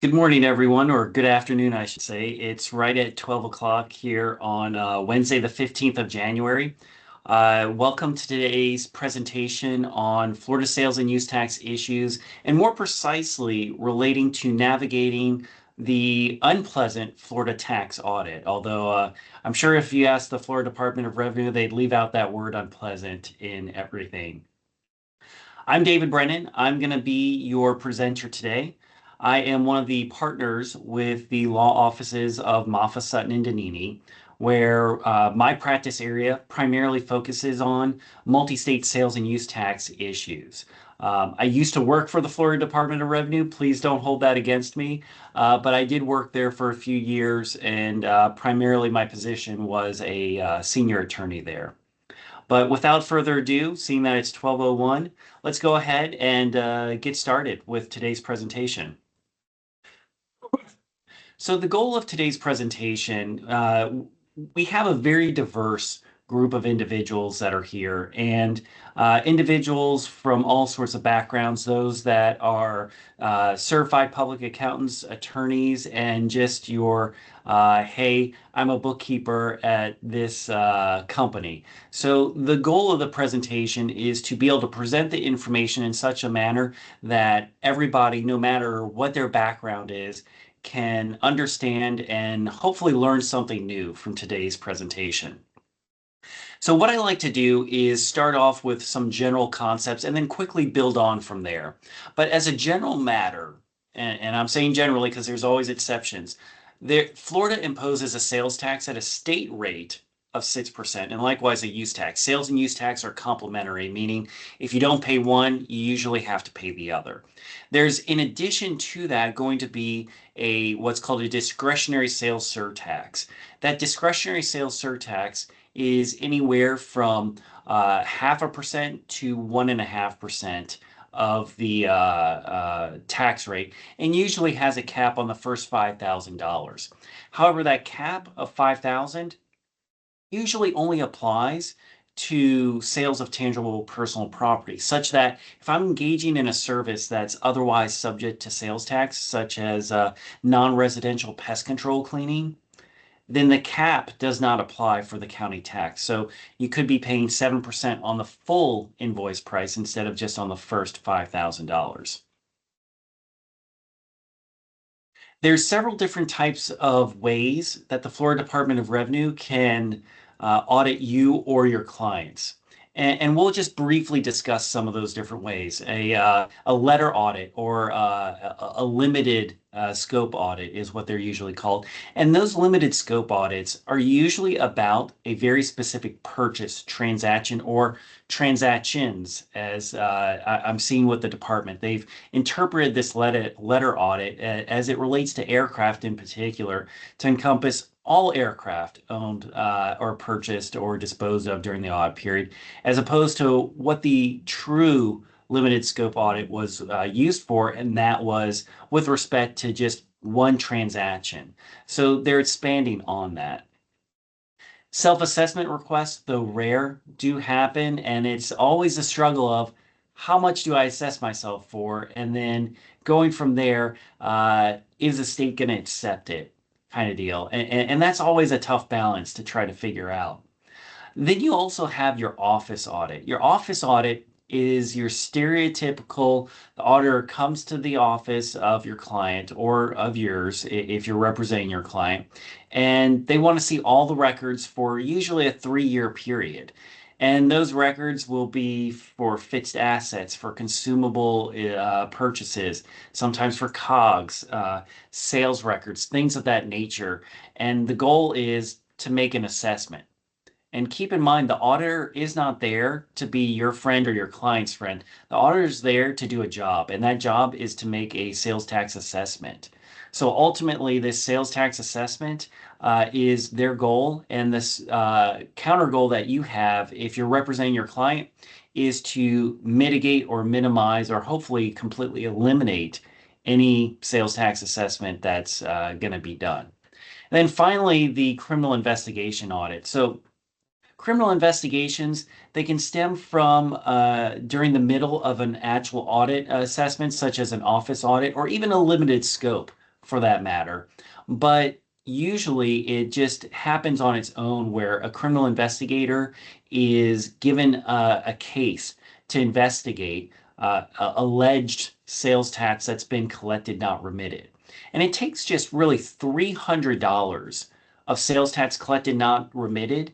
Good morning, everyone, or good afternoon, I should say. It's right at 12 o'clock here on Wednesday, the 15th of January. Welcome to today's presentation on Florida sales and use tax issues, and more precisely relating to navigating the unpleasant Florida tax audit. Although I'm sure if you ask the Florida Department of Revenue, they'd leave out that word unpleasant in everything. I'm David Brennan. I'm going to be your presenter today. I am one of the partners with the law offices of Moffa, Sutton, and Donnini, where my practice area primarily focuses on multi-state sales and use tax issues. I used to work for the Florida Department of Revenue. Please don't hold that against me. But I did work there for a few years, and primarily my position was a senior attorney there. But without further ado, seeing that it's 12:01, let's go ahead and get started with today's presentation. So the goal of today's presentation, we have a very diverse group of individuals that are here, and individuals from all sorts of backgrounds, those that are certified public accountants, attorneys, and just your, hey, I'm a bookkeeper at this company. So the goal of the presentation is to be able to present the information in such a manner that everybody, no matter what their background is, can understand and hopefully learn something new from today's presentation. So what I like to do is start off with some general concepts and then quickly build on from there. But as a general matter, and I'm saying generally because there's always exceptions, Florida imposes a sales tax at a state rate of 6%, and likewise a use tax. Sales and use tax are complementary, meaning if you don't pay one, you usually have to pay the other. There's, in addition to that, going to be what's called a discretionary sales surtax. That discretionary sales surtax is anywhere from 0.5% to 1.5% of the tax rate, and usually has a cap on the first $5,000. However, that cap of 5,000 usually only applies to sales of tangible personal property, such that if I'm engaging in a service that's otherwise subject to sales tax, such as non-residential pest control cleaning, then the cap does not apply for the county tax. So you could be paying 7% on the full invoice price instead of just on the first $5,000. There's several different types of ways that the Florida Department of Revenue can audit you or your clients. And we'll just briefly discuss some of those different ways. A letter audit or a limited scope audit is what they're usually called. And those limited scope audits are usually about a very specific purchase, transaction, or transactions, as I'm seeing with the department. They've interpreted this letter audit as it relates to aircraft in particular to encompass all aircraft owned or purchased or disposed of during the audit period, as opposed to what the true limited scope audit was used for, and that was with respect to just one transaction. So they're expanding on that. Self-assessment requests, though rare, do happen, and it's always a struggle of how much do I assess myself for, and then going from there, is the state going to accept it, kind of deal. And that's always a tough balance to try to figure out. Then you also have your office audit. Your office audit is your stereotypical, the auditor comes to the office of your client or of yours if you're representing your client, and they want to see all the records for usually a 3-year period. And those records will be for fixed assets, for consumable purchases, sometimes for COGS, sales records, things of that nature. And the goal is to make an assessment. And keep in mind, the auditor is not there to be your friend or your client's friend. The auditor is there to do a job, and that job is to make a sales tax assessment. So ultimately, this sales tax assessment is their goal, and this counter goal that you have, if you're representing your client, is to mitigate or minimize or hopefully completely eliminate any sales tax assessment that's going to be done. And then finally, the criminal investigation audit. So criminal investigations, they can stem from during the middle of an actual audit assessment, such as an office audit or even a limited scope for that matter. But usually it just happens on its own where a criminal investigator is given a case to investigate alleged sales tax that's been collected, not remitted. And it takes just really $300 of sales tax collected, not remitted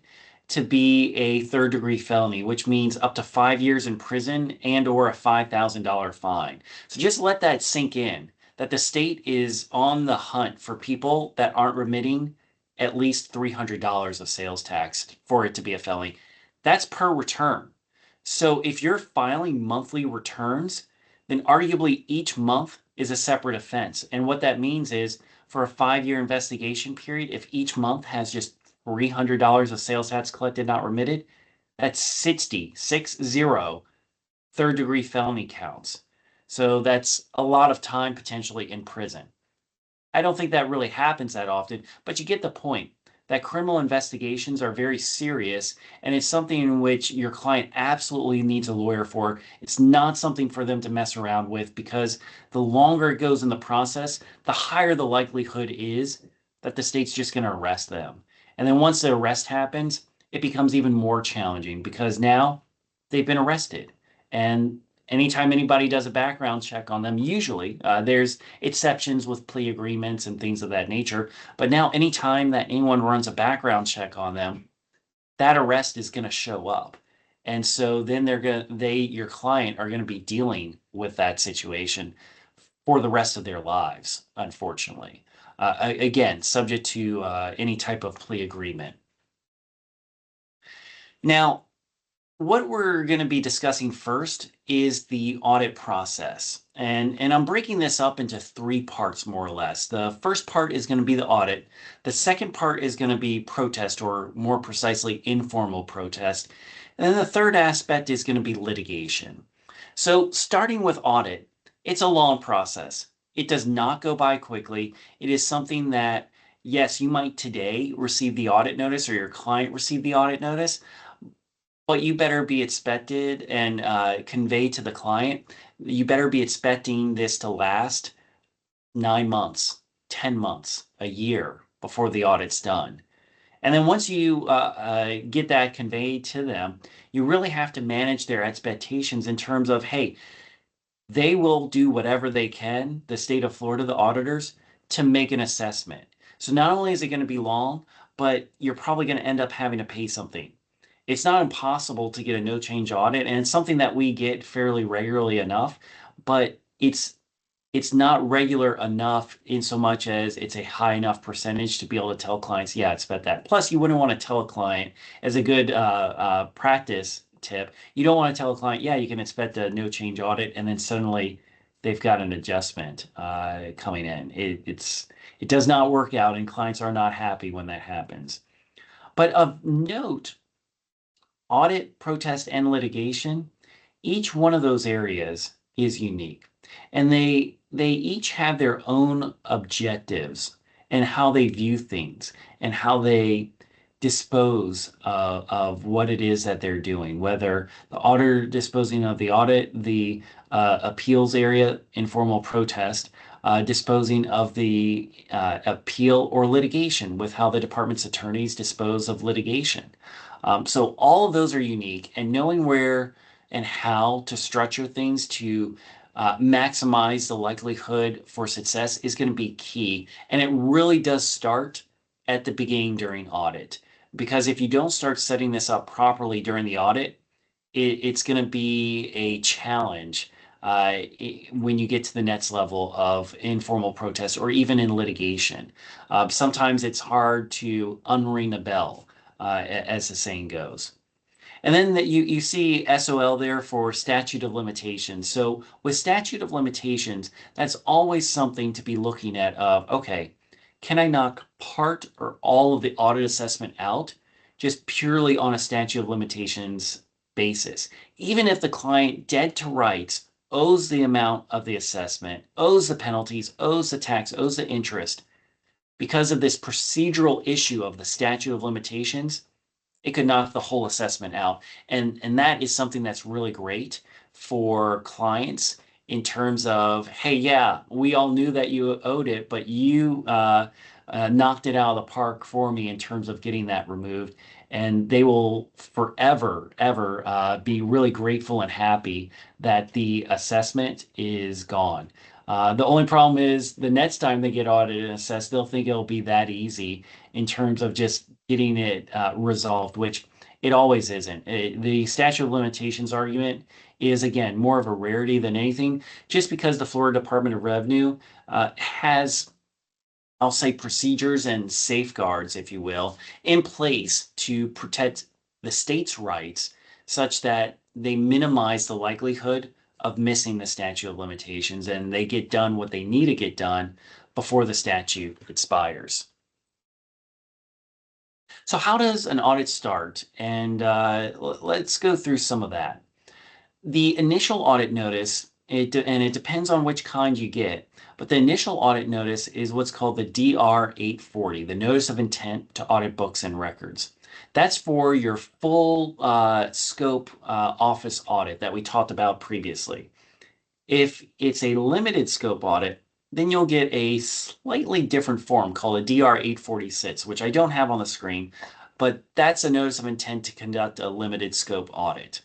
to be a third degree felony, which means up to 5 years in prison and or a $5,000 fine. So just let that sink in that the state is on the hunt for people that aren't remitting at least $300 of sales tax for it to be a felony. That's per return. So if you're filing monthly returns, then arguably each month is a separate offense. And what that means is for a 5 year investigation period, if each month has just $300 of sales tax collected, not remitted, that's 60 third degree felony counts. So that's a lot of time potentially in prison. I don't think that really happens that often, but you get the point that criminal investigations are very serious and it's something in which your client absolutely needs a lawyer for. It's not something for them to mess around with because the longer it goes in the process, the higher the likelihood is that the state's just going to arrest them. And then once the arrest happens, it becomes even more challenging because now they've been arrested. And anytime anybody does a background check on them, usually there's exceptions with plea agreements and things of that nature. But now, anytime that anyone runs a background check on them, that arrest is going to show up. And so then your client are going to be dealing with that situation for the rest of their lives, unfortunately. Again, subject to any type of plea agreement. Now, what we're going to be discussing first is the audit process. And I'm breaking this up into three parts, more or less. The first part is going to be the audit. The second part is going to be protest, or more precisely, informal protest. And then the third aspect is going to be litigation. So starting with audit, it's a long process. It does not go by quickly. It is something that, yes, you might today receive the audit notice or your client receive the audit notice, but you better be expected and convey to the client, you better be expecting this to last 9 months, 10 months, a year before the audit's done. And then once you get that conveyed to them, you really have to manage their expectations in terms of, hey, they will do whatever they can, the state of Florida, the auditors, to make an assessment. So not only is it going to be long, but you're probably going to end up having to pay something. It's not impossible to get a no change audit, and it's something that we get fairly regularly enough, but it's not regular enough in so much as it's a high enough percentage to be able to tell clients, yeah, expect that. Plus, you wouldn't want to tell a client, as a good practice tip, you don't want to tell a client, yeah, you can expect a no change audit, and then suddenly they've got an adjustment coming in. It does not work out, and clients are not happy when that happens. But of note, audit, protest, and litigation, each one of those areas is unique. And they each have their own objectives and how they view things and how they dispose of what it is that they're doing, whether the auditor disposing of the audit, the appeals area, informal protest, disposing of the appeal or litigation with how the department's attorneys dispose of litigation. So all of those are unique, and knowing where and how to structure things to maximize the likelihood for success is going to be key. And it really does start at the beginning during audit. Because if you don't start setting this up properly during the audit, it's going to be a challenge when you get to the next level of informal protest or even in litigation. Sometimes it's hard to unring a bell, as the saying goes. And then that you see SOL there for statute of limitations. So with statute of limitations, that's always something to be looking at of, okay, can I knock part or all of the audit assessment out just purely on a statute of limitations basis? Even if the client dead to rights owes the amount of the assessment, owes the penalties, owes the tax, owes the interest, because of this procedural issue of the statute of limitations, it could knock the whole assessment out. And that is something that's really great for clients in terms of, hey, yeah, we all knew that you owed it, but you knocked it out of the park for me in terms of getting that removed. And they will forever, ever be really grateful and happy that the assessment is gone. The only problem is the next time they get audited and assessed, they'll think it'll be that easy in terms of just getting it resolved, which it always isn't. The statute of limitations argument is, again, more of a rarity than anything, just because the Florida Department of Revenue has, I'll say, procedures and safeguards, if you will, in place to protect the state's rights such that they minimize the likelihood of missing the statute of limitations and they get done what they need to get done before the statute expires. So, how does an audit start? And let's go through some of that. The initial audit notice, and it depends on which kind you get, but the initial audit notice is what's called the DR 840, the Notice of Intent to Audit Books and Records. That's for your full scope office audit that we talked about previously. If it's a limited scope audit, then you'll get a slightly different form called a DR 846, which I don't have on the screen, but that's a notice of intent to conduct a limited scope audit.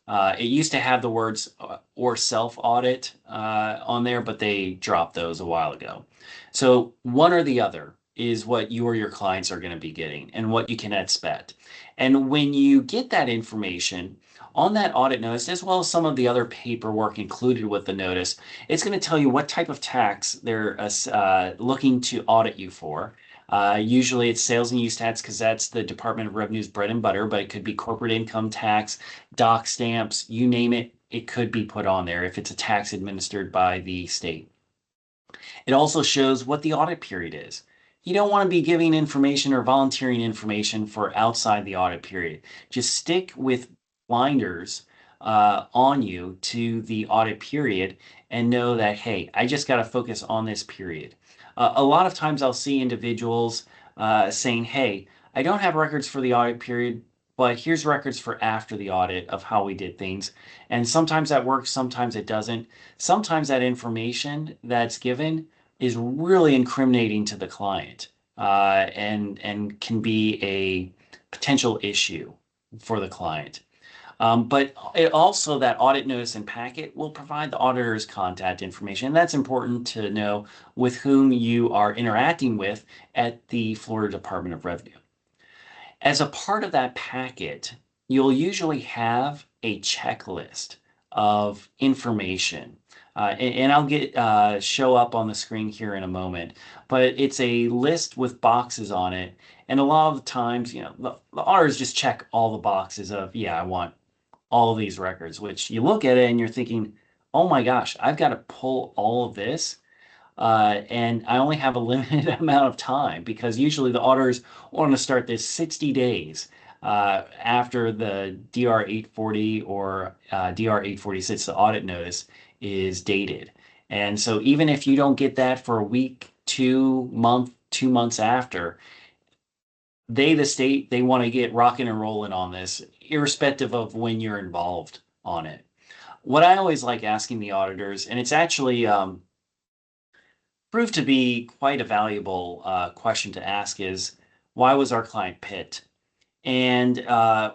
It used to have the words or self audit on there, but they dropped those a while ago. So one or the other is what you or your clients are going to be getting and what you can expect. And when you get that information on that audit notice, as well as some of the other paperwork included with the notice, it's going to tell you what type of tax they're looking to audit you for. Usually it's sales and use tax because that's the Department of Revenue's bread and butter, but it could be corporate income tax, doc stamps, you name it, it could be put on there if it's a tax administered by the state. It also shows what the audit period is. You don't want to be giving information or volunteering information for outside the audit period. Just stick with blinders on you to the audit period and know that, hey, I just got to focus on this period. A lot of times I'll see individuals saying, hey, I don't have records for the audit period, but here's records for after the audit of how we did things. And sometimes that works, sometimes it doesn't. Sometimes that information that's given is really incriminating to the client and can be a potential issue for the client. But it also, that audit notice and packet will provide the auditor's contact information. And that's important to know with whom you are interacting with at the Florida Department of Revenue. As a part of that packet, you'll usually have a checklist of information. And I'll get show up on the screen here in a moment, but it's a list with boxes on it. And a lot of the times, the auditors just check all the boxes of, yeah, I want all of these records, which you look at it and you're thinking, oh my gosh, I've got to pull all of this. And I only have a limited amount of time because usually the auditors want to start this 60 days after the DR 840 or DR 846, the audit notice, is dated. And so even if you don't get that for a week, 2 months after, the state, they want to get rocking and rolling on this, irrespective of when you're involved on it. What I always like asking the auditors, and it's actually proved to be quite a valuable question to ask, is why was our client picked? And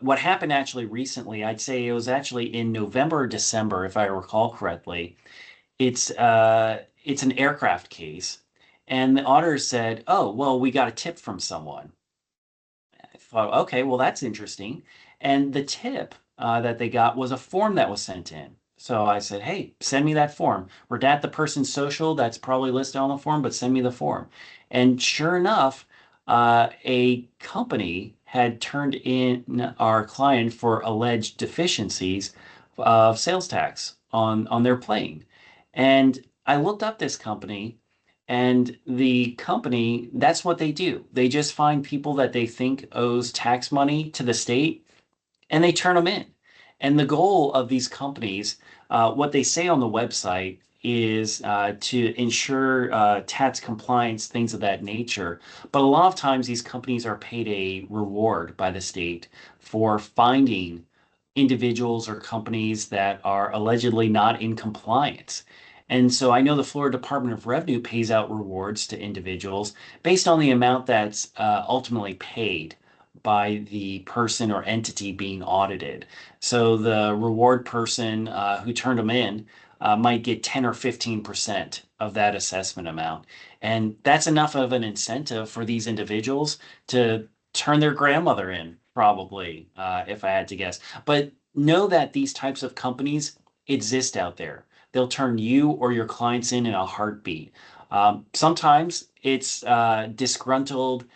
what happened actually recently, I'd say it was actually in November or December, if I recall correctly. It's an aircraft case, and the auditor said, "Oh, well, we got a tip from someone." I thought, okay, well, that's interesting. And the tip that they got was a form that was sent in. So I said, hey, send me that form. Redact the person's social that's probably listed on the form, but send me the form. And sure enough, a company had turned in our client for alleged deficiencies of sales tax on their plane. And I looked up this company, and the company, that's what they do. They just find people that they think owes tax money to the state and they turn them in. And the goal of these companies, what they say on the website is to ensure tax compliance, things of that nature. But a lot of times these companies are paid a reward by the state for finding individuals or companies that are allegedly not in compliance. And so I know the Florida Department of Revenue pays out rewards to individuals based on the amount that's ultimately paid by the person or entity being audited. So the reward person who turned them in might get 10 or 15% of that assessment amount. And that's enough of an incentive for these individuals to turn their grandmother in, probably, if I had to guess. But know that these types of companies exist out there. They'll turn you or your clients in a heartbeat. Sometimes it's disgruntled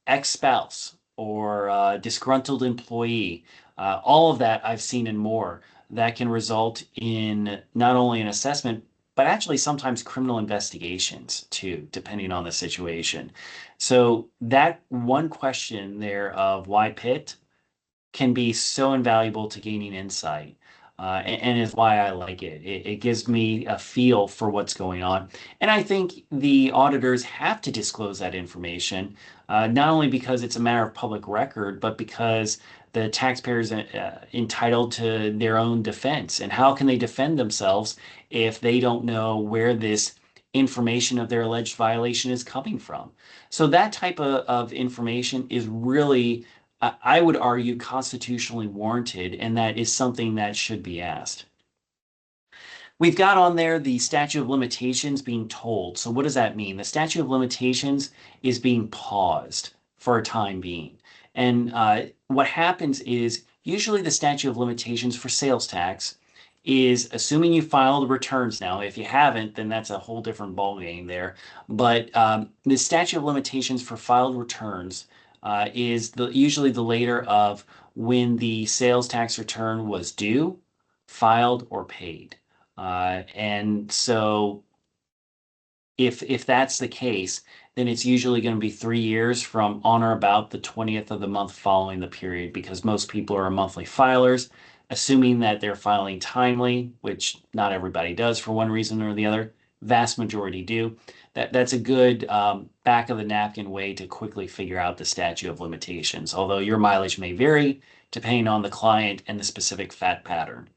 ex-spouse or disgruntled employee. All of that I've seen and more that can result in not only an assessment, but actually sometimes criminal investigations too, depending on the situation. So that one question there of why Pitt can be so invaluable to gaining insight. And is why I like it. It gives me a feel for what's going on. And I think the auditors have to disclose that information, not only because it's a matter of public record, but because the taxpayers are entitled to their own defense. And how can they defend themselves if they don't know where this information of their alleged violation is coming from? So that type of information is really I would argue constitutionally warranted, and that is something that should be asked. We've got on there the statute of limitations being told. So what does that mean? The statute of limitations is being paused for a time being. And what happens is usually the statute of limitations for sales tax is assuming you filed returns now. If you haven't, then that's a whole different ballgame there. But the statute of limitations for filed returns is usually the later of when the sales tax return was due, filed, or paid. And so if that's the case, then it's usually going to be 3 years from on or about the 20th of the month following the period, because most people are monthly filers, assuming that they're filing timely, which not everybody does for one reason or the other. Vast majority do. That's a good back of the napkin way to quickly figure out the statute of limitations, although your mileage may vary depending on the client and the specific fact pattern.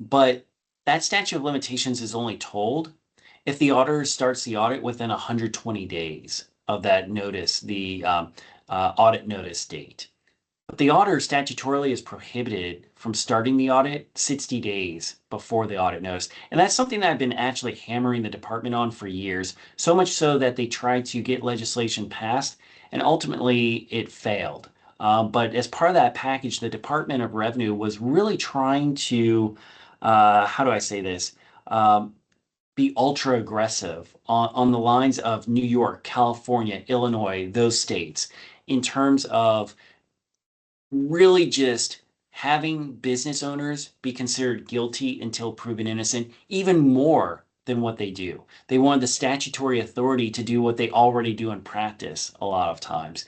But that statute of limitations is only told if the auditor starts the audit within 120 days of that notice, the audit notice date. But the auditor statutorily is prohibited from starting the audit 60 days before the audit notice. And that's something that I've been actually hammering the department on for years, so much so that they tried to get legislation passed, and ultimately it failed. But as part of that package, the Department of Revenue was really trying to, how do I say this? Be ultra aggressive on the lines of New York, California, Illinois, those states, in terms of really just having business owners be considered guilty until proven innocent, even more than what they do. They wanted the statutory authority to do what they already do in practice a lot of times,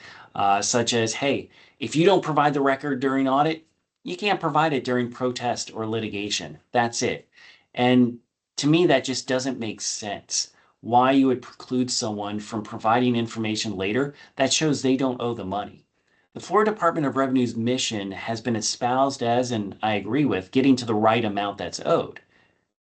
such as, hey, if you don't provide the record during audit, you can't provide it during protest or litigation. That's it. And to me, that just doesn't make sense. Why you would preclude someone from providing information later that shows they don't owe the money. The Florida Department of Revenue's mission has been espoused as, and I agree with, getting to the right amount that's owed.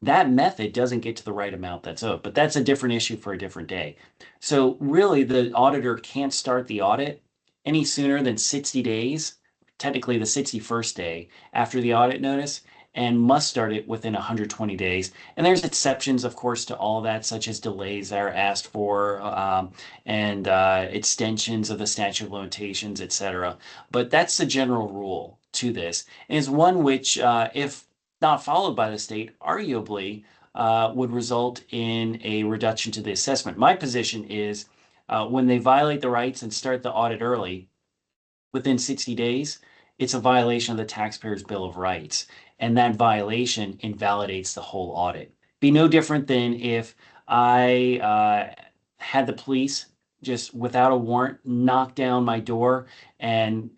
That method doesn't get to the right amount that's owed, but that's a different issue for a different day. So really, the auditor can't start the audit any sooner than 60 days, technically the 61st day after the audit notice, and must start it within 120 days. And there's exceptions, of course, to all that, such as delays that are asked for and extensions of the statute of limitations, etc. But that's the general rule to this, and is one which, if not followed by the state, arguably would result in a reduction to the assessment. My position is when they violate the rights and start the audit early, within 60 days, it's a violation of the taxpayer's Bill of Rights. And that violation invalidates the whole audit. Be no different than if I had the police just without a warrant knock down my door and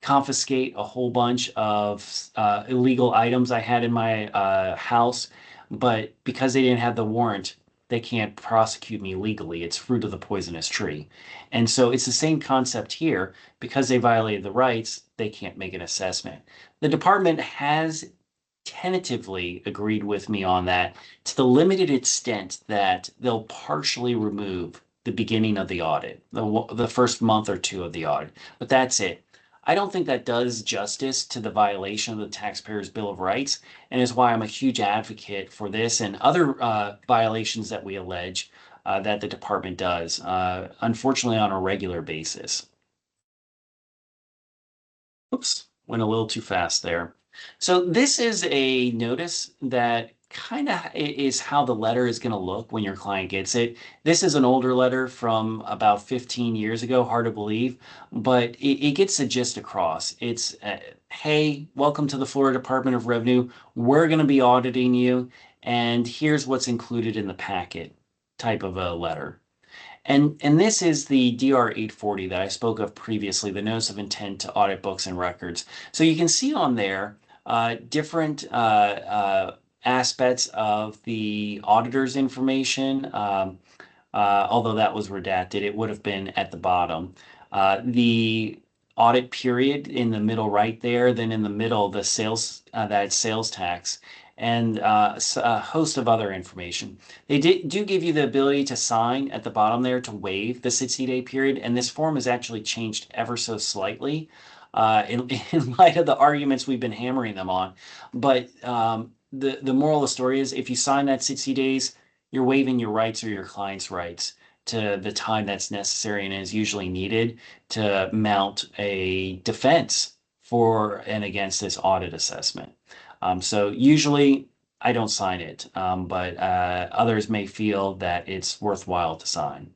confiscate a whole bunch of illegal items I had in my house. But because they didn't have the warrant, they can't prosecute me legally. It's fruit of the poisonous tree. And so it's the same concept here. Because they violated the rights, they can't make an assessment. The department has tentatively agreed with me on that to the limited extent that they'll partially remove the beginning of the audit, the first month or two of the audit. But that's it. I don't think that does justice to the violation of the taxpayer's Bill of Rights, and is why I'm a huge advocate for this and other violations that we allege that the department does, unfortunately, on a regular basis. Oops, went a little too fast there. So this is a notice that kind of is how the letter is going to look when your client gets it. This is an older letter from about 15 years ago, hard to believe, but it gets the gist across. It's, hey, welcome to the Florida Department of Revenue. We're going to be auditing you, and here's what's included in the packet type of a letter. And this is the DR 840 that I spoke of previously, the Notice of Intent to Audit Books and Records. So you can see on there different aspects of the auditor's information. Although that was redacted, it would have been at the bottom. The audit period in the middle right there, then in the middle, the sales, that sales tax, and a host of other information. They do give you the ability to sign at the bottom there to waive the 60-day period, and this form has actually changed ever so slightly in light of the arguments we've been hammering them on. But the moral of the story is if you sign that 60 days, you're waiving your rights or your client's rights to the time that's necessary and is usually needed to mount a defense for and against this audit assessment. So usually I don't sign it, but others may feel that it's worthwhile to sign.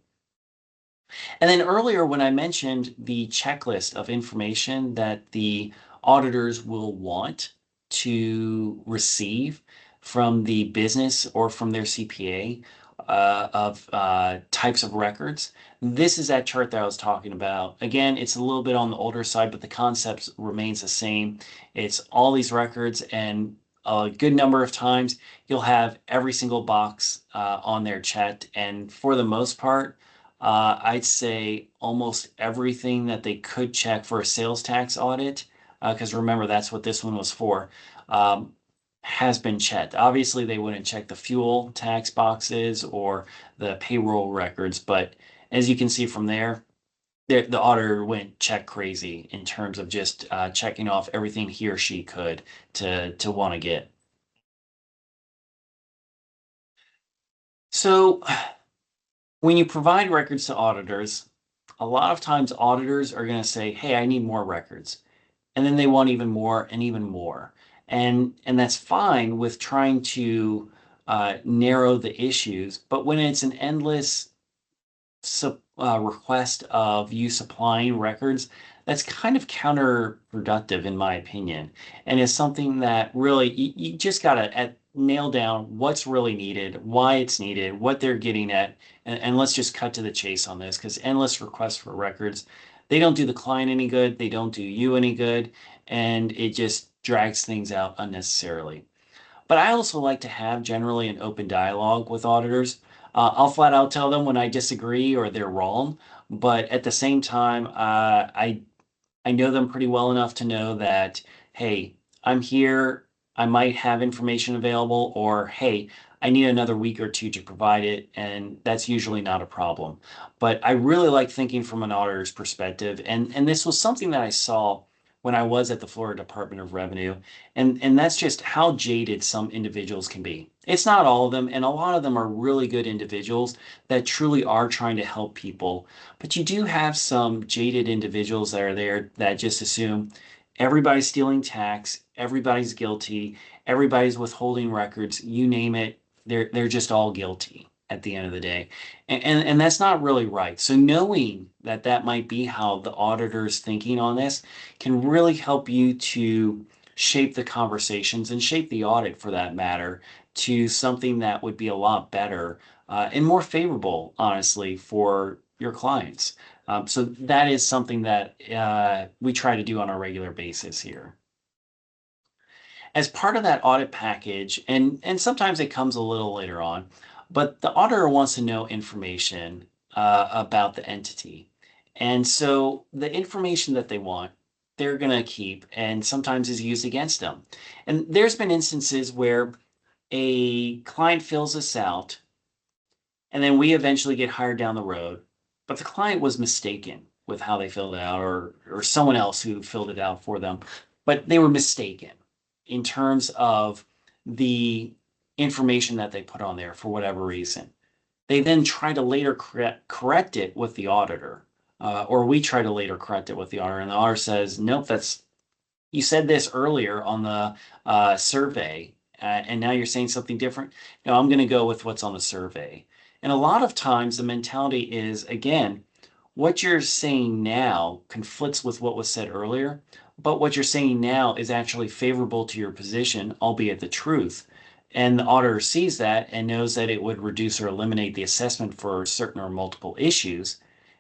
And then earlier, when I mentioned the checklist of information that the auditors will want to receive from the business or from their CPA of types of records, this is that chart that I was talking about. Again, it's a little bit on the older side, but the concept remains the same. It's all these records, and a good number of times you'll have every single box on there checked. And for the most part, I'd say almost everything that they could check for a sales tax audit, because remember, that's what this one was for, um, has been checked. Obviously, they wouldn't check the fuel tax boxes or the payroll records, but as you can see from there, the auditor went check crazy in terms of just checking off everything he or she could to want to get. So when you provide records to auditors, a lot of times auditors are going to say, hey, I need more records. And then they want even more and even more. And that's fine with trying to narrow the issues. But when it's an endless request of you supplying records, that's kind of counterproductive, in my opinion, and is something that really you just got to nail down what's really needed, why it's needed, what they're getting at, and let's just cut to the chase on this because endless requests for records, they don't do the client any good, they don't do you any good, and it just drags things out unnecessarily. But I also like to have generally an open dialogue with auditors. I'll flat out tell them when I disagree or they're wrong, but at the same time, I know them pretty well enough to know that, hey, I'm here. I might have information available, or hey, I need another week or two to provide it, and that's usually not a problem. But I really like thinking from an auditor's perspective, and this was something that I saw when I was at the Florida Department of Revenue, and that's just how jaded some individuals can be. It's not all of them, and a lot of them are really good individuals that truly are trying to help people. But you do have some jaded individuals that are there that just assume everybody's stealing tax, everybody's guilty, everybody's withholding records, you name it, they're just all guilty at the end of the day. And that's not really right. So knowing that that might be how the auditor's thinking on this can really help you to shape the conversations and shape the audit for that matter to something that would be a lot better and more favorable, honestly, for your clients. So that is something that we try to do on a regular basis here. As part of that audit package, and sometimes it comes a little later on, but the auditor wants to know information about the entity. And so the information that they want, they're going to keep and sometimes is used against them. And there's been instances where a client fills us out and then we eventually get hired down the road, but the client was mistaken with how they filled it out, or someone else who filled it out for them, but they were mistaken in terms of the information that they put on there for whatever reason. They then try to later correct it with the auditor, or we try to later correct it with the auditor, and the auditor says, "Nope, that's you said this earlier on the survey, and now you're saying something different." No, I'm going to go with what's on the survey. And a lot of times the mentality is, again, what you're saying now conflicts with what was said earlier, but what you're saying now is actually favorable to your position, albeit the truth. And the auditor sees that and knows that it would reduce or eliminate the assessment for certain or multiple issues.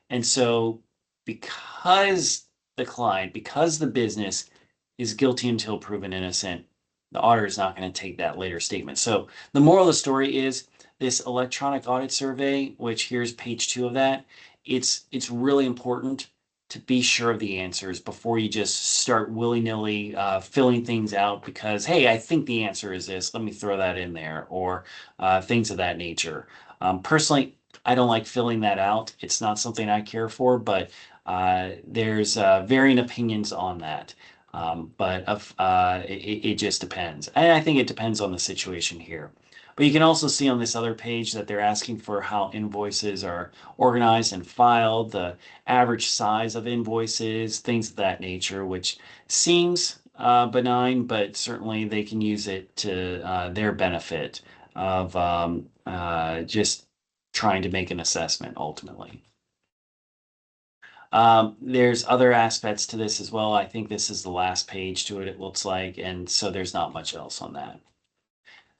And so, because the business is guilty until proven innocent, the auditor is not going to take that later statement. So the moral of the story is this electronic audit survey, which here's page 2 of that. It's really important to be sure of the answers before you just start willy-nilly filling things out because, hey, I think the answer is this. Let me throw that in there, or things of that nature. Personally, I don't like filling that out. It's not something I care for, but there's varying opinions on that. It just depends. And I think it depends on the situation here. But you can also see on this other page that they're asking for how invoices are organized and filed, the average size of invoices, things of that nature, which seems benign, but certainly they can use it to their benefit of just trying to make an assessment ultimately. There's other aspects to this as well. I think this is the last page to it, it looks like, and so there's not much else on that.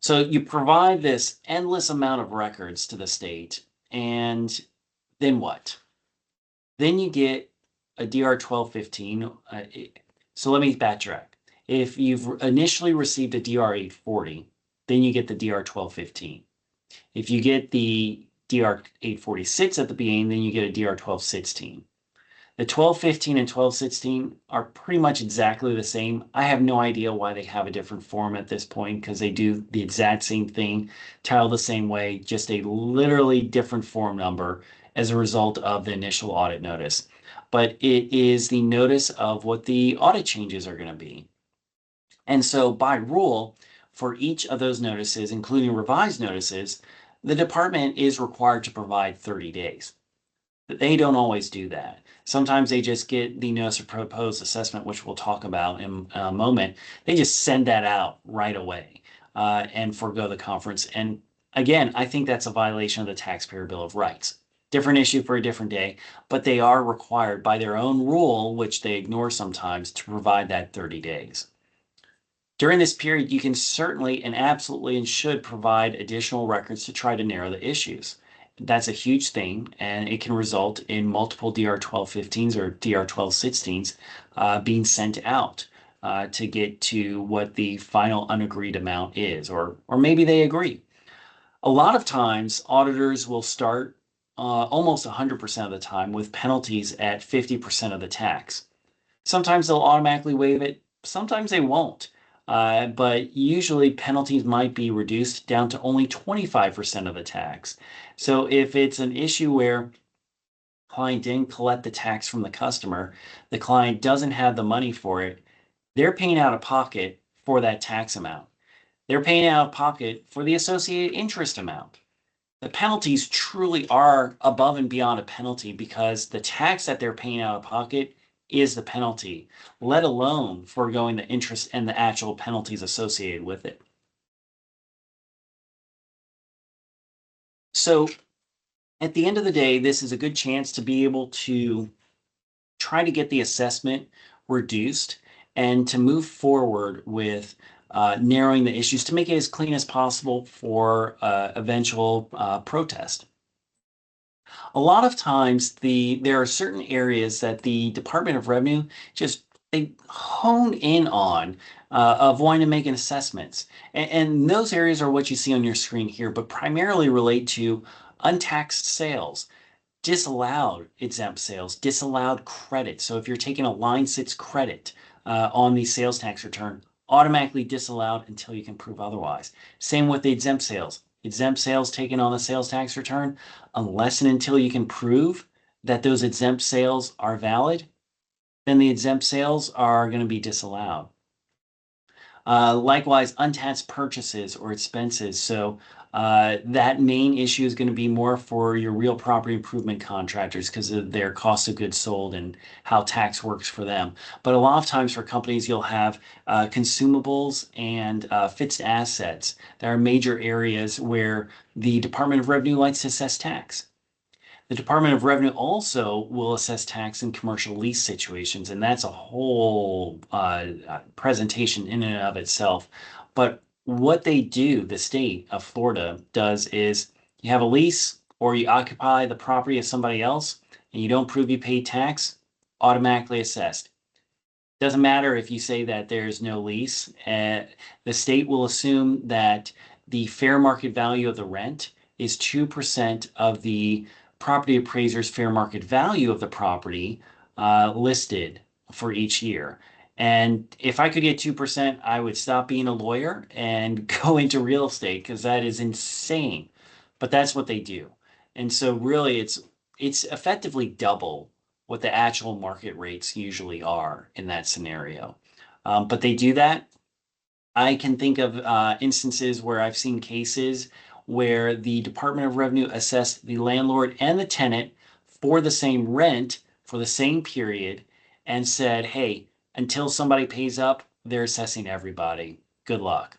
So you provide this endless amount of records to the state, and then what? Then you get a DR 1215. So let me backtrack. If you've initially received a DR 840, then you get the DR 1215. If you get the DR 846 at the beginning, then you get a DR 1216. The 1215 and 1216 are pretty much exactly the same. I have no idea why they have a different form at this point because they do the exact same thing, titled the same way, just a literally different form number as a result of the initial audit notice. But it is the notice of what the audit changes are going to be. And so by rule, for each of those notices, including revised notices, the department is required to provide 30 days. But they don't always do that. Sometimes they just get the notice of proposed assessment, which we'll talk about in a moment. They just send that out right away and forego the conference. And again, I think that's a violation of the Taxpayer Bill of Rights. Different issue for a different day, but they are required by their own rule, which they ignore sometimes, to provide that 30 days. During this period, you can certainly and absolutely and should provide additional records to try to narrow the issues. That's a huge thing, and it can result in multiple DR 1215s or DR 1216s being sent out to get to what the final unagreed amount is, or maybe they agree. A lot of times, auditors will start almost 100% of the time with penalties at 50% of the tax. Sometimes they'll automatically waive it, sometimes they won't. But usually penalties might be reduced down to only 25% of the tax. So if it's an issue where client didn't collect the tax from the customer, the client doesn't have the money for it, they're paying out of pocket for that tax amount. They're paying out of pocket for the associated interest amount. The penalties truly are above and beyond a penalty because the tax that they're paying out of pocket is the penalty, let alone foregoing the interest and the actual penalties associated with it. So at the end of the day, this is a good chance to be able to try to get the assessment reduced and to move forward with narrowing the issues to make it as clean as possible for eventual protest. A lot of times there are certain areas that the Department of Revenue just they hone in on of wanting to make assessments. And those areas are what you see on your screen here, but primarily relate to untaxed sales, disallowed exempt sales, disallowed credit. So if you're taking a line six credit on the sales tax return, automatically disallowed until you can prove otherwise. Same with the exempt sales. Exempt sales taken on the sales tax return, unless and until you can prove that those exempt sales are valid, then the exempt sales are going to be disallowed. Likewise, untaxed purchases or expenses. So that main issue is going to be more for your real property improvement contractors because of their cost of goods sold and how tax works for them. But a lot of times for companies, you'll have consumables and fixed assets that are major areas where the Department of Revenue likes to assess tax. The Department of Revenue also will assess tax in commercial lease situations, and that's a whole presentation in and of itself. But what they do, the state of Florida does is you have a lease or you occupy the property of somebody else and you don't prove you paid tax, automatically assessed. Doesn't matter if you say that there's no lease. The state will assume that the fair market value of the rent is 2% of the property appraiser's fair market value of the property listed for each year. And if I could get 2%, I would stop being a lawyer and go into real estate because that is insane. But that's what they do. And so really it's effectively double what the actual market rates usually are in that scenario. But they do that. I can think of instances where I've seen cases where the Department of Revenue assessed the landlord and the tenant for the same rent for the same period and said, hey, until somebody pays up, they're assessing everybody. Good luck.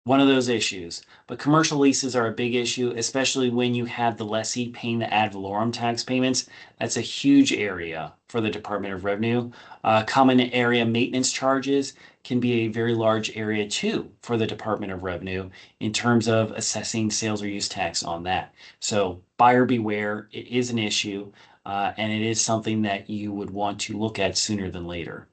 One of those issues. But commercial leases are a big issue, especially when you have the lessee paying the ad valorem tax payments. That's a huge area for the Department of Revenue. Common area maintenance charges can be a very large area too for the Department of Revenue in terms of assessing sales or use tax on that. So buyer beware, it is an issue, and it is something that you would want to look at sooner than later.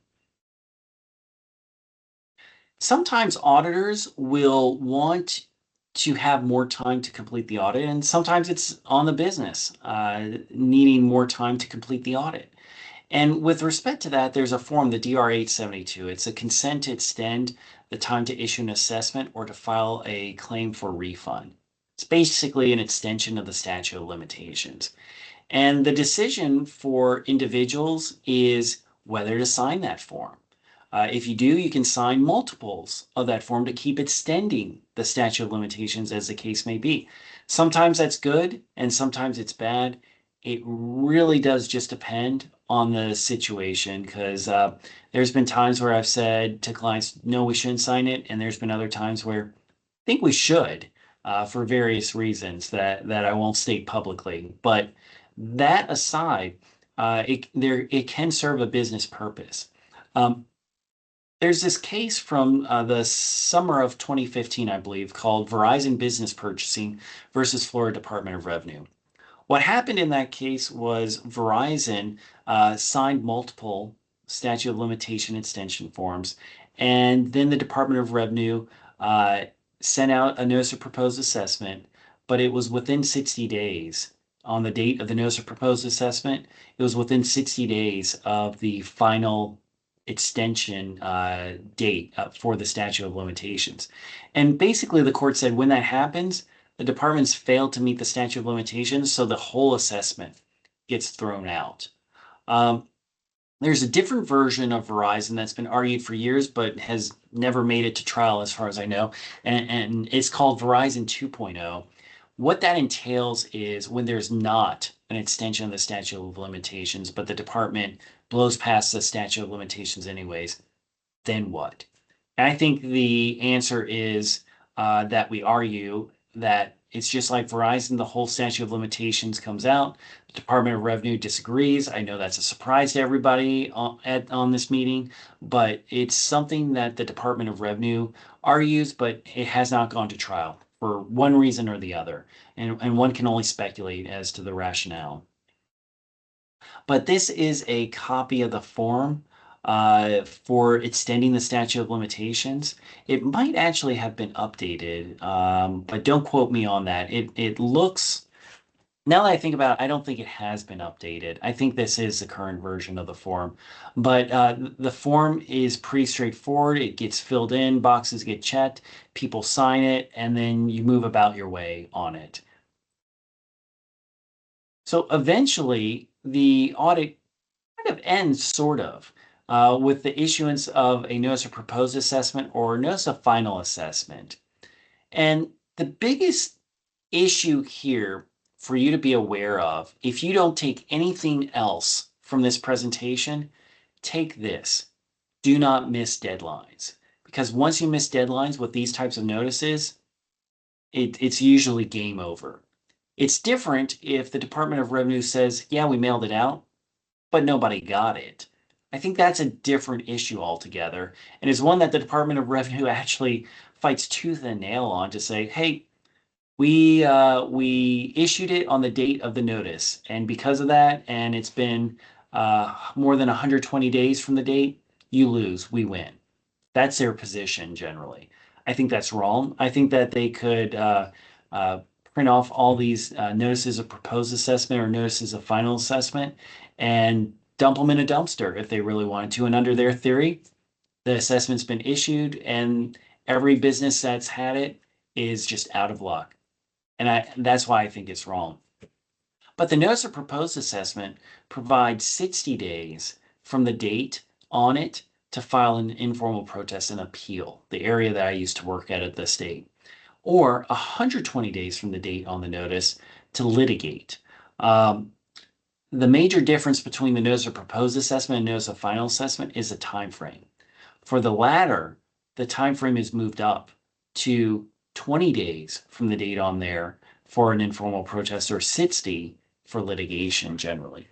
Sometimes auditors will want to have more time to complete the audit, and sometimes it's on the business needing more time to complete the audit. And with respect to that, there's a form, the DR 872. It's a consent to extend the time to issue an assessment or to file a claim for refund. It's basically an extension of the statute of limitations. And the decision for individuals is whether to sign that form. If you do, you can sign multiples of that form to keep extending the statute of limitations as the case may be. Sometimes that's good and sometimes it's bad. It really does just depend on the situation because there's been times where I've said to clients, no, we shouldn't sign it. And there's been other times where I think we should for various reasons that I won't state publicly. But that aside, it can serve a business purpose. Um, there's this case from the summer of 2015, I believe, called Verizon Business Purchasing versus Florida Department of Revenue. What happened in that case was Verizon signed multiple statute of limitation extension forms, and then the Department of Revenue uh, sent out a notice of proposed assessment, but it was within 60 days on the date of the notice of proposed assessment. It was within 60 days of the final extension date for the statute of limitations. And basically, the court said when that happens, the departments failed to meet the statute of limitations, so the whole assessment gets thrown out. Um, there's a different version of Verizon that's been argued for years, but has never made it to trial, as far as I know, and it's called Verizon 2.0. What that entails is when there's not an extension of the statute of limitations, but the department blows past the statute of limitations anyways, then what? And I think the answer is that we argue that it's just like Verizon, the whole statute of limitations comes out. The Department of Revenue disagrees. I know that's a surprise to everybody on this meeting, but it's something that the Department of Revenue argues, but it has not gone to trial for one reason or the other. And one can only speculate as to the rationale. But this is a copy of the form for extending the statute of limitations. It might actually have been updated, but don't quote me on that. It looks, now that I think about it, I don't think it has been updated. I think this is the current version of the form. But the form is pretty straightforward. It gets filled in, boxes get checked, people sign it, and then you move about your way on it. So eventually, the audit kind of ends, sort of, with the issuance of a notice of proposed assessment or notice of final assessment. And the biggest issue here for you to be aware of, if you don't take anything else from this presentation, take this. Do not miss deadlines. Because once you miss deadlines with these types of notices, it's usually game over. It's different if the Department of Revenue says, yeah, we mailed it out, but nobody got it. I think that's a different issue altogether, and is one that the Department of Revenue actually fights tooth and nail on to say, hey, we issued it on the date of the notice, and because of that, and it's been more than 120 days from the date, you lose, we win. That's their position generally. I think that's wrong. I think that they could uh, print off all these notices of proposed assessment or notices of final assessment and dump them in a dumpster if they really wanted to. And under their theory, the assessment's been issued and every business that's had it is just out of luck. And that's why I think it's wrong. But the notice of proposed assessment provides 60 days from the date on it to file an informal protest and appeal, the area that I used to work at the state, or 120 days from the date on the notice to litigate. Um, the major difference between the notice of proposed assessment and notice of final assessment is the time frame. For the latter, the time frame is moved up to 20 days from the date on there for an informal protest or 60 for litigation generally.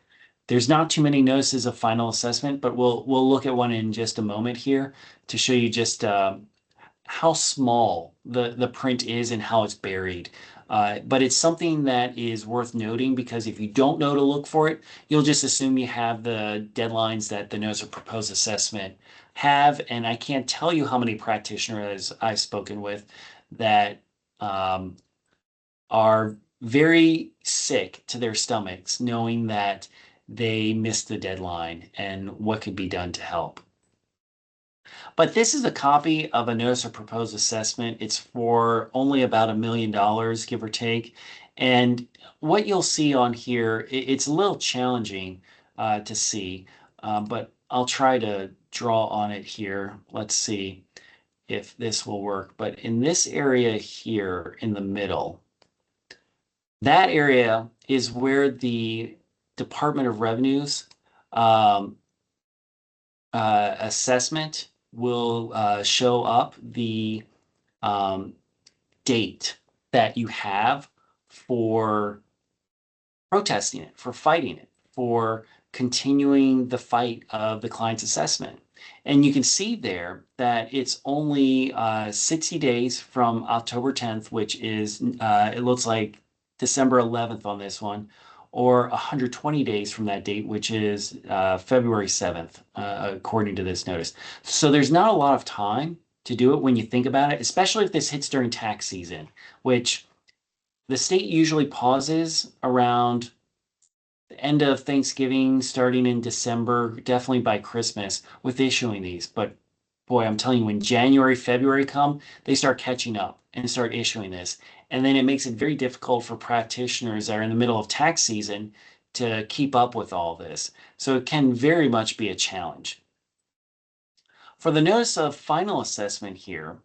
There's not too many notices of final assessment, but we'll look at one in just a moment here to show you just how small the print is and how it's buried. But it's something that is worth noting because if you don't know to look for it, you'll just assume you have the deadlines that the notice of proposed assessment have. And I can't tell you how many practitioners I've spoken with that um, are very sick to their stomachs knowing that they missed the deadline and what could be done to help. But this is a copy of a notice of proposed assessment. It's for only about $1 million, give or take. And what you'll see on here, it's a little challenging to see, but I'll try to draw on it here. Let's see if this will work. But in this area here in the middle, that area is where the Department of Revenue's um, assessment will show up the um, date that you have for protesting it, for fighting it, for continuing the fight of the client's assessment. And you can see there that it's only 60 days from October 10th, which is, it looks like December 11th on this one, or 120 days from that date, which is February 7th, according to this notice. So there's not a lot of time to do it when you think about it, especially if this hits during tax season, which the state usually pauses around the end of Thanksgiving, starting in December, definitely by Christmas, with issuing these. But boy, I'm telling you, when January, February come, they start catching up and start issuing this. And then it makes it very difficult for practitioners that are in the middle of tax season to keep up with all this. So it can very much be a challenge. For the notice of final assessment here,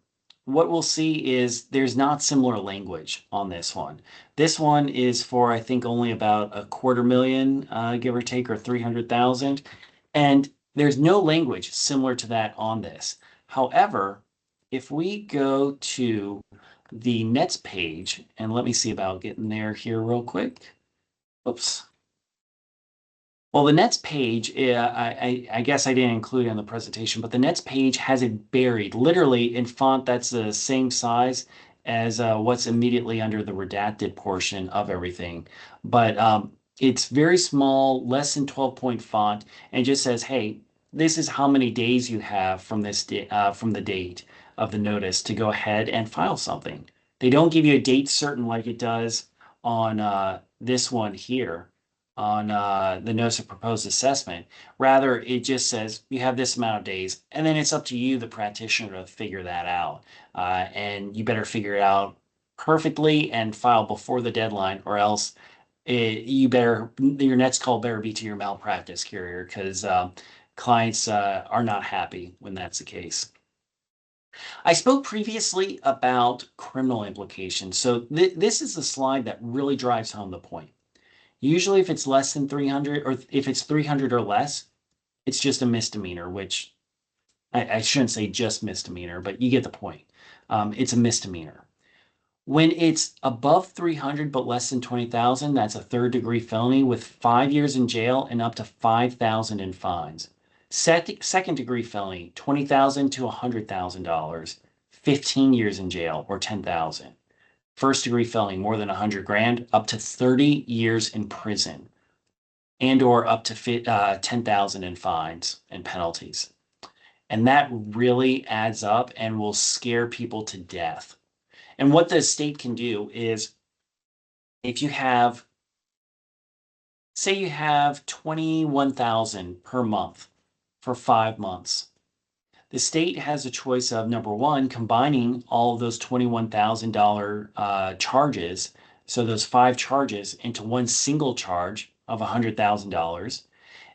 what we'll see is there's not similar language on this one. This one is for, I think, only about $250,000, give or take, or 300,000. And there's no language similar to that on this. However, if we go to the nets page, and let me see about getting there here real quick. Oops. Well, the Nets page, I guess I didn't include it in the presentation, but the Nets page has it buried literally in font that's the same size as what's immediately under the redacted portion of everything. But It's very small, less than 12-point font, and just says, "Hey, this is how many days you have from from the date of the notice to go ahead and file something." They don't give you a date certain like it does on this one here on the notice of proposed assessment. Rather, it just says you have this amount of days, and then it's up to you, the practitioner, to figure that out. And you better figure it out perfectly and file before the deadline, or else you better your next call better be to your malpractice carrier because clients are not happy when that's the case. I spoke previously about criminal implications. So this is the slide that really drives home the point. Usually, if it's less than 300 or if it's 300 or less, it's just a misdemeanor, which I shouldn't say just misdemeanor, but you get the point. It's a misdemeanor. When it's above 300 but less than 20,000, that's a third-degree felony with 5 years in jail and up to 5,000 in fines. Second-degree felony, 20,000 to $100,000, 15 years in jail or 10,000. First-degree felony, more than 100 grand, up to 30 years in prison and or up to 10,000 in fines and penalties. And that really adds up and will scare people to death. And what the state can do is if you have, say you have 21,000 per month for 5 months, the state has a choice of number one, combining all of those $21,000 charges, so those five charges into one single charge of $100,000.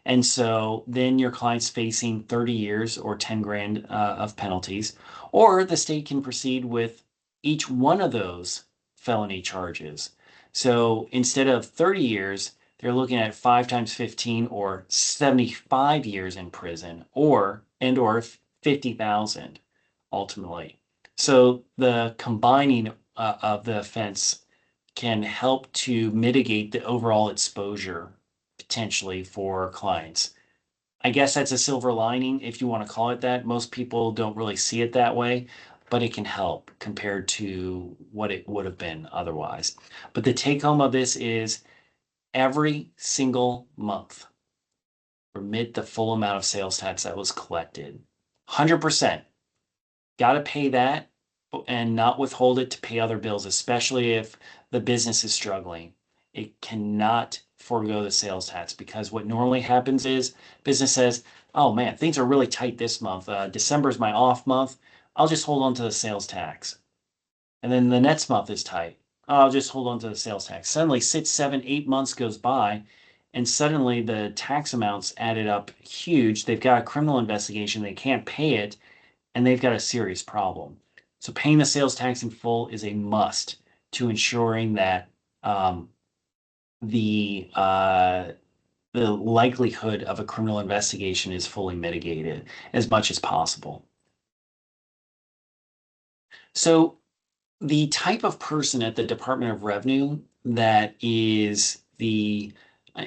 And so then your client's facing 30 years or 10 grand of penalties, or the state can proceed with each one of those felony charges. So instead of 30 years, they're looking at 5 times 15 or 75 years in prison or 50,000 ultimately. So the combining of the offense can help to mitigate the overall exposure potentially for clients. I guess that's a silver lining, if you want to call it that. Most people don't really see it that way, but it can help compared to what it would have been otherwise. But the take home of this is every single month, remit the full amount of sales tax that was collected. 100%. Got to pay that and not withhold it to pay other bills, especially if the business is struggling. It cannot forego the sales tax because what normally happens is business says, "Oh man, things are really tight this month. December is my off month. I'll just hold on to the sales tax." And then the next month is tight. "I'll just hold on to the sales tax." Suddenly, 6, 7, 8 months goes by, and suddenly the tax amounts added up huge. They've got a criminal investigation. They can't pay it, and they've got a serious problem. So paying the sales tax in full is a must to ensuring that the the likelihood of a criminal investigation is fully mitigated as much as possible. So the type of person at the Department of Revenue that is the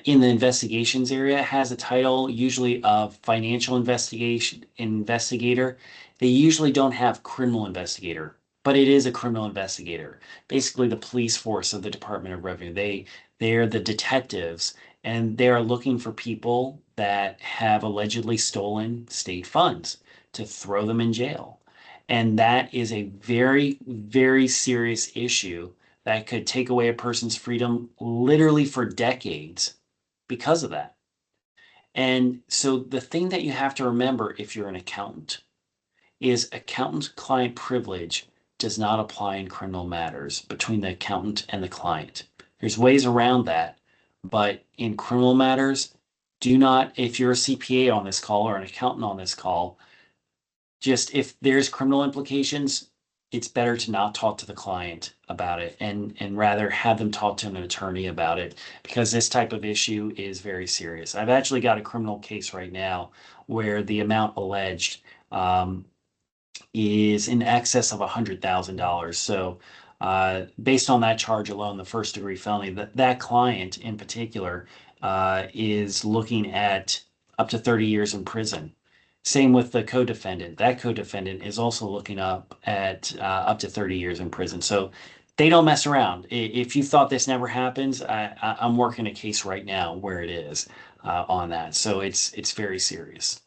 in the investigations area has a title usually of financial investigation investigator. They usually don't have criminal investigator, but it is a criminal investigator. Basically, the police force of the Department of Revenue. They're the detectives, and they are looking for people that have allegedly stolen state funds to throw them in jail. And that is a very, very serious issue that could take away a person's freedom literally for decades because of that. And so the thing that you have to remember if you're an accountant is accountant-client privilege does not apply in criminal matters between the accountant and the client. There's ways around that, but in criminal matters, do not, if you're a CPA on this call or an accountant on this call, just if there's criminal implications, it's better to not talk to the client about it and rather have them talk to an attorney about it because this type of issue is very serious. I've actually got a criminal case right now where the amount alleged is in excess of $100,000. So based on that charge alone, the first degree felony, that client in particular is looking at up to 30 years in prison. Same with the co-defendant. That co-defendant is also looking up at up to 30 years in prison. So They don't mess around. If you thought this never happens, I'm working a case right now where it is on that. So it's very serious.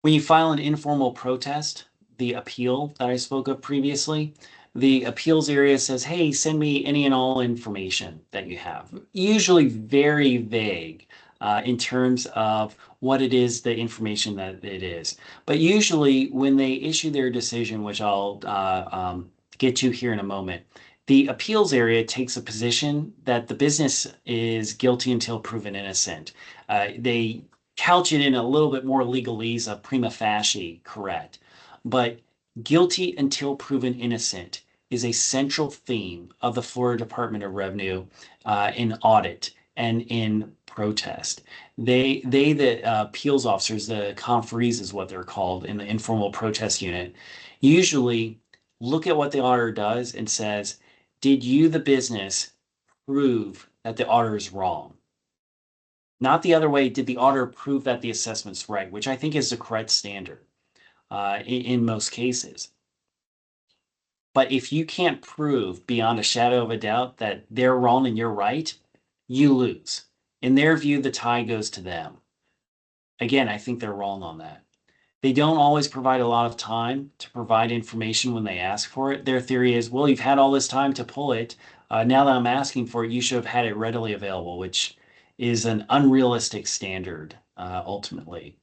When you file an informal protest, the appeal that I spoke of previously, the appeals area says, hey, send me any and all information that you have. Usually very vague in terms of what it is, the information that it is. But usually when they issue their decision, which I'll get to here in a moment, the appeals area takes a position that the business is guilty until proven innocent. They couch it in a little bit more legalese of prima facie correct. But guilty until proven innocent is a central theme of the Florida Department of Revenue in audit and in protest. The appeals officers, the conferees is what they're called in the informal protest unit, usually look at what the auditor does and says, did you, the business, prove that the auditor is wrong? Not the other way, did the auditor prove that the assessment's right, which I think is the correct standard in most cases. But if you can't prove beyond a shadow of a doubt that they're wrong and you're right, you lose. In their view, the tie goes to them. Again, I think they're wrong on that. They don't always provide a lot of time to provide information when they ask for it. Their theory is, well, you've had all this time to pull it. Now that I'm asking for it, you should have had it readily available, which is an unrealistic standard ultimately.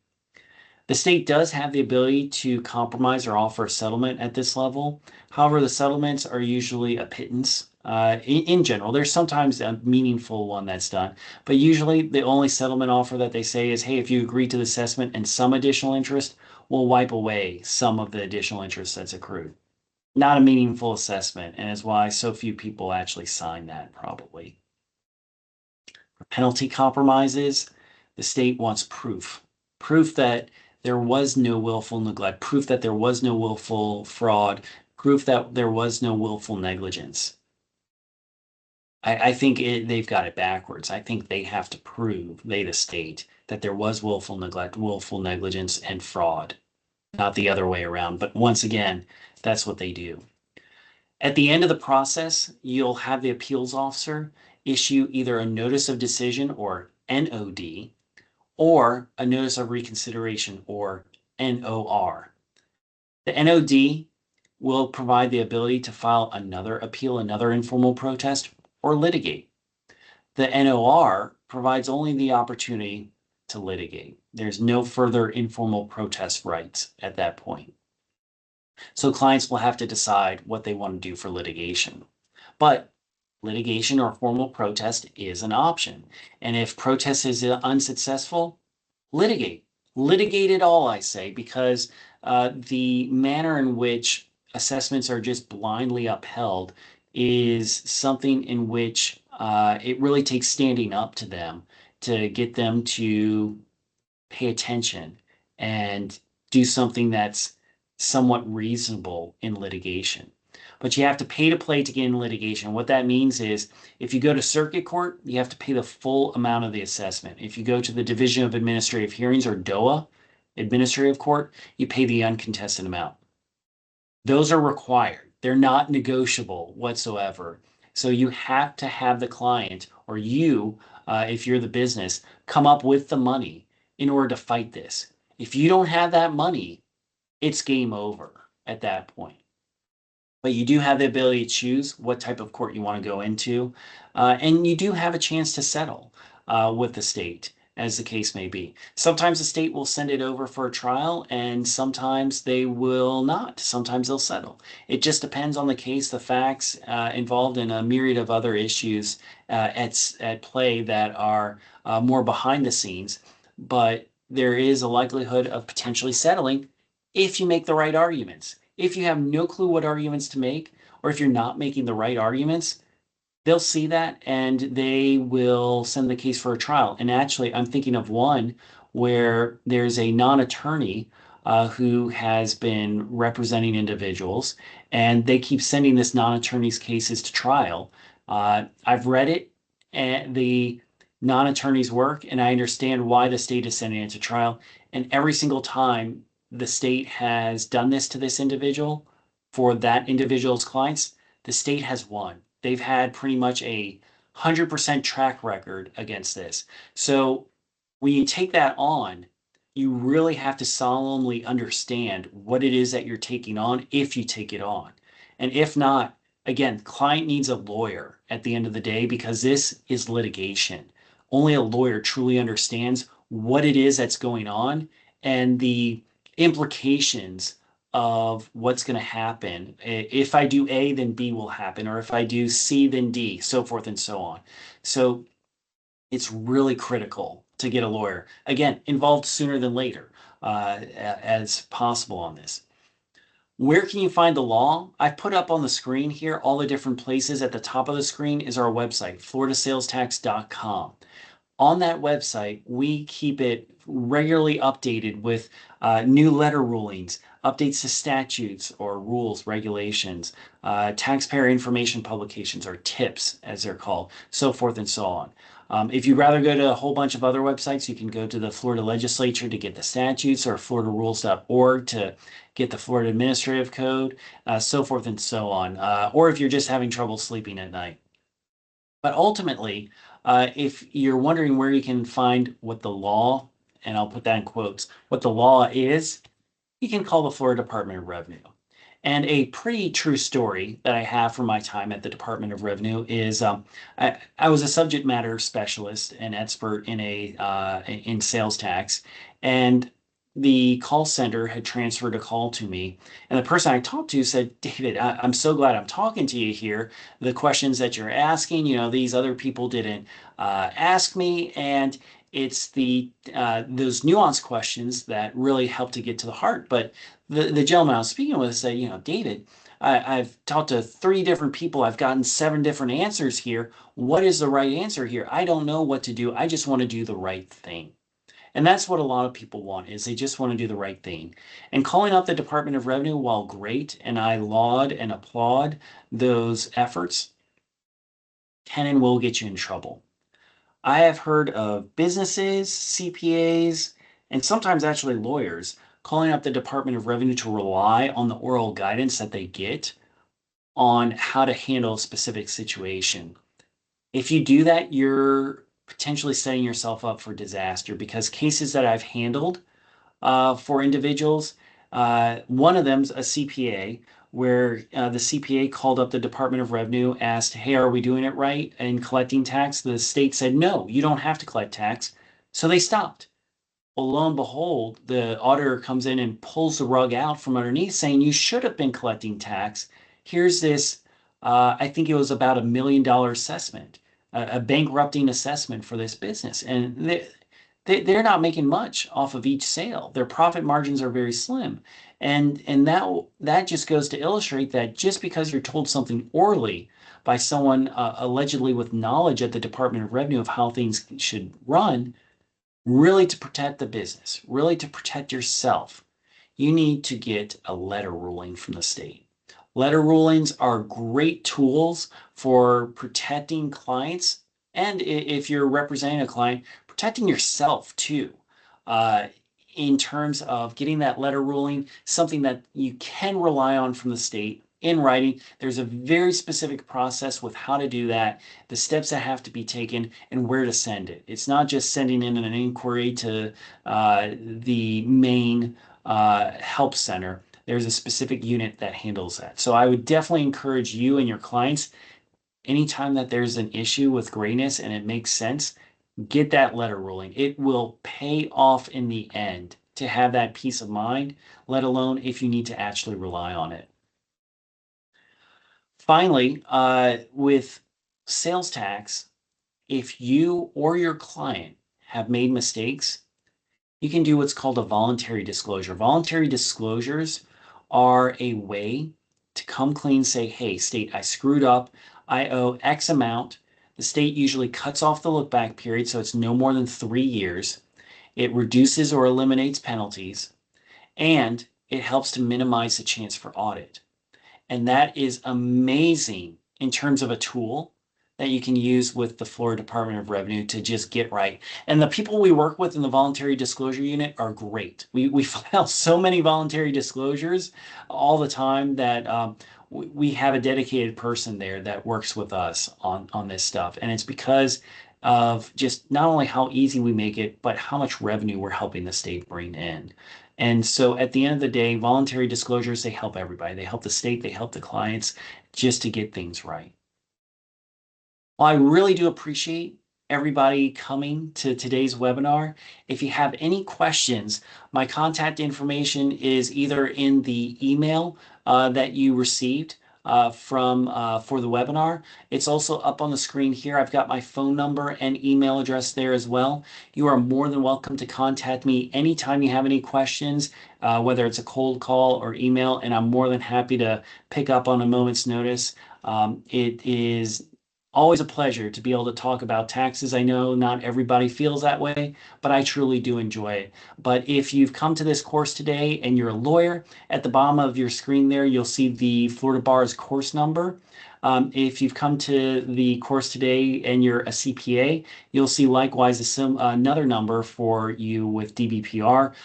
The state does have the ability to compromise or offer a settlement at this level. However, the settlements are usually a pittance. In general, there's sometimes a meaningful one that's done, but usually the only settlement offer that they say is, hey, if you agree to the assessment and some additional interest, we'll wipe away some of the additional interest that's accrued. Not a meaningful assessment, and is why so few people actually sign that, probably. For penalty compromises, the state wants proof. Proof that there was no willful neglect, proof that there was no willful fraud, proof that there was no willful negligence. I think they've got it backwards. I think they have to prove, they, the state, that there was willful neglect, willful negligence, and fraud, not the other way around. But once again, that's what they do. At the end of the process, you'll have the appeals officer issue either a notice of decision or NOD or a notice of reconsideration or NOR. The NOD will provide the ability to file another appeal, another informal protest, or litigate. The NOR provides only the opportunity to litigate. There's no further informal protest rights at that point. So clients will have to decide what they want to do for litigation. But litigation or formal protest is an option. And if protest is unsuccessful, litigate. Litigate it all, I say, because the manner in which assessments are just blindly upheld is something in which it really takes standing up to them to get them to pay attention and do something that's somewhat reasonable in litigation. But you have to pay to play to get in litigation. What that means is if you go to circuit court, you have to pay the full amount of the assessment. If you go to the Division of Administrative Hearings or DOA, Administrative Court, you pay the uncontested amount. Those are required. They're not negotiable whatsoever. So you have to have the client or you, if you're the business, come up with the money in order to fight this. If you don't have that money, it's game over at that point. But you do have the ability to choose what type of court you want to go into. And you do have a chance to settle with the state, as the case may be. Sometimes the state will send it over for a trial, and sometimes they will not. Sometimes they'll settle. It just depends on the case, the facts involved, in a myriad of other issues at play that are more behind the scenes. But there is a likelihood of potentially settling if you make the right arguments. If you have no clue what arguments to make, or if you're not making the right arguments, they'll see that and they will send the case for a trial. And actually, I'm thinking of one where there's a non-attorney who has been representing individuals, and they keep sending this non-attorney's cases to trial. I've read it, and the non-attorney's work, and I understand why the state is sending it to trial. And every single time the state has done this to this individual, for that individual's clients, the state has won. They've had pretty much a 100% track record against this. So when you take that on, you really have to solemnly understand what it is that you're taking on if you take it on. And if not, again, client needs a lawyer at the end of the day because this is litigation. Only a lawyer truly understands what it is that's going on and the implications of what's going to happen. If I do A, then B will happen, or if I do C, then D, so forth and so on. So it's really critical to get a lawyer. Again, involved sooner than later as possible on this. Where can you find the law? I've put up on the screen here all the different places. At the top of the screen is our website, floridasalestax.com. On that website, we keep it regularly updated with new letter rulings, updates to statutes or rules, regulations, taxpayer information publications or tips, as they're called, so forth and so on. If you'd rather go to a whole bunch of other websites, you can go to the Florida Legislature to get the statutes or floridarules.org to get the Florida Administrative Code, so forth and so on. Or if you're just having trouble sleeping at night. But ultimately, if you're wondering where you can find what the law, and I'll put that in quotes, what the law is, you can call the Florida Department of Revenue. And a pretty true story that I have from my time at the Department of Revenue is I was a subject matter specialist and expert in sales tax, and the call center had transferred a call to me, and the person I talked to said, "David, I'm so glad I'm talking to you here. The questions that you're asking, these other people didn't ask me, and it's those nuanced questions that really help to get to the heart." But the gentleman I was speaking with said, "David, I've talked to 3 different people. I've gotten 7 different answers here. What is the right answer here? I don't know what to do. I just want to do the right thing." And that's what a lot of people want, is they just want to do the right thing. And calling out the Department of Revenue, while great, and I laud and applaud those efforts, can and will get you in trouble. I have heard of businesses, CPAs, and sometimes actually lawyers calling up the Department of Revenue to rely on the oral guidance that they get on how to handle a specific situation. If you do that, you're potentially setting yourself up for disaster, because cases that I've handled for individuals, one of them's a CPA, where the CPA called up the Department of Revenue, asked, "Hey, are we doing it right in collecting tax?" The state said, "No, you don't have to collect tax." So they stopped. Well, lo and behold, the auditor comes in and pulls the rug out from underneath, saying, "You should have been collecting tax. Here's this, I think it was about $1 million assessment, a bankrupting assessment for this business." And they're not making much off of each sale. Their profit margins are very slim. And that just goes to illustrate that just because you're told something orally by someone allegedly with knowledge at the Department of Revenue of how things should run, really to protect the business, really to protect yourself, you need to get a letter ruling from the state. Letter rulings are great tools for protecting clients, and if you're representing a client, protecting yourself too. Uh, in terms of getting that letter ruling, something that you can rely on from the state in writing. There's a very specific process with how to do that, the steps that have to be taken, and where to send it. It's not just sending in an inquiry to the main help center. There's a specific unit that handles that. So I would definitely encourage you and your clients, anytime that there's an issue with grayness and it makes sense, get that letter ruling. It will pay off in the end to have that peace of mind, let alone if you need to actually rely on it. Finally, with sales tax, if you or your client have made mistakes, you can do what's called a voluntary disclosure. Voluntary disclosures are a way to come clean, say, "Hey, state, I screwed up. I owe X amount." The state usually cuts off the look back period, so it's no more than 3 years. It reduces or eliminates penalties, and it helps to minimize the chance for audit. And that is amazing in terms of a tool, that you can use with the Florida Department of Revenue to just get right. And the people we work with in the voluntary disclosure unit are great. We file so many voluntary disclosures all the time that we have a dedicated person there that works with us on this stuff. And it's because of just not only how easy we make it, but how much revenue we're helping the state bring in. And so at the end of the day, voluntary disclosures, they help everybody. They help the state, they help the clients just to get things right. Well, I really do appreciate everybody coming to today's webinar. If you have any questions, my contact information is either in the email that you received for the webinar. It's also up on the screen here. I've got my phone number and email address there as well. You are more than welcome to contact me anytime you have any questions, whether it's a cold call or email, and I'm more than happy to pick up on a moment's notice. It is always a pleasure to be able to talk about taxes. I know not everybody feels that way, but I truly do enjoy it. But if you've come to this course today and you're a lawyer, at the bottom of your screen there, you'll see the Florida Bar's course number. If you've come to the course today and you're a CPA, you'll see likewise another number for you with DBPR.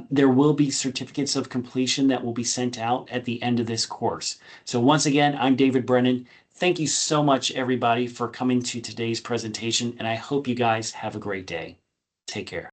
There will be certificates of completion that will be sent out at the end of this course. So once again, I'm David Brennan. Thank you so much, everybody, for coming to today's presentation, and I hope you guys have a great day. Take care.